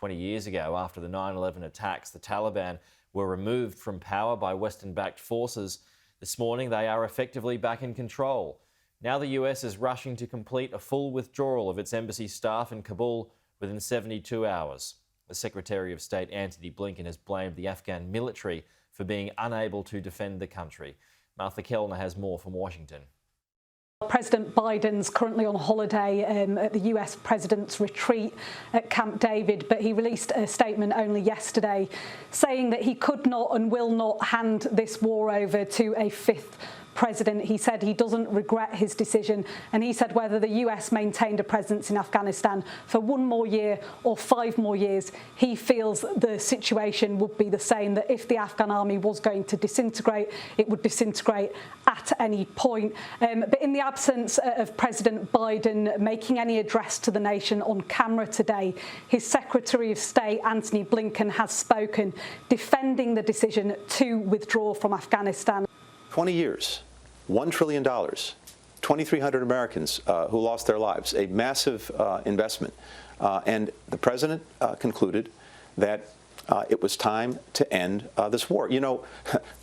20 years ago, after the 9/11 attacks, the Taliban were removed from power by Western-backed forces. This morning, they are effectively back in control. Now the US is rushing to complete a full withdrawal of its embassy staff in Kabul within 72 hours. The Secretary of State, Antony Blinken, has blamed the Afghan military for being unable to defend the country. Martha Kellner has more from Washington. President Biden's currently on holiday at the US President's retreat at Camp David, but he released a statement only yesterday saying that he could not and will not hand this war over to a fifth president. He said he doesn't regret his decision, and he said whether the US maintained a presence in Afghanistan for 1 more year or 5 more years, he feels the situation would be the same, that if the Afghan army was going to disintegrate, it would disintegrate at any point. But in the absence of President Biden making any address to the nation on camera today, his Secretary of State, Antony Blinken, has spoken, defending the decision to withdraw from Afghanistan. 20 years, $1 trillion, 2,300 Americans who lost their lives, a massive investment. And the president concluded that it was time to end this war. You know,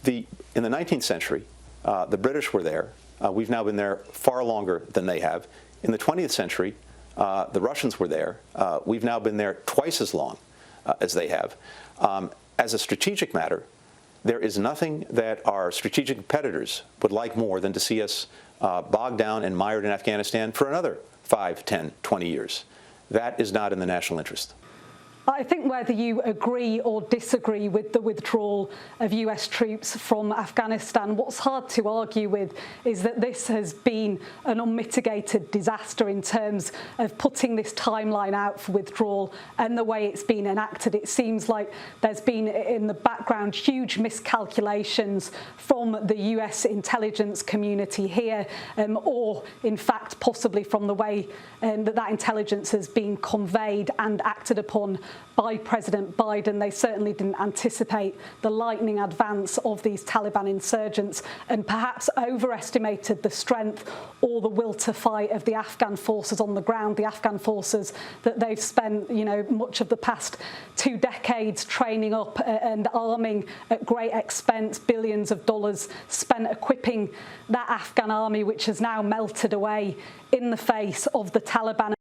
in the 19th century, the British were there. We've now been there far longer than they have. In the 20th century, the Russians were there. We've now been there twice as long as they have. As a strategic matter, there is nothing that our strategic competitors would like more than to see us bogged down and mired in Afghanistan for another 5, 10, 20 years. That is not in the national interest. I think whether you agree or disagree with the withdrawal of US troops from Afghanistan, what's hard to argue with is that this has been an unmitigated disaster in terms of putting this timeline out for withdrawal and the way it's been enacted. It seems like there's been in the background huge miscalculations from the US intelligence community here, or in fact possibly from the way that intelligence has been conveyed and acted upon by President Biden. They certainly didn't anticipate the lightning advance of these Taliban insurgents and perhaps overestimated the strength or the will to fight of the Afghan forces on the ground, the Afghan forces that they've spent, much of the past 2 decades training up and arming at great expense, billions of dollars spent equipping that Afghan army, which has now melted away in the face of the Taliban.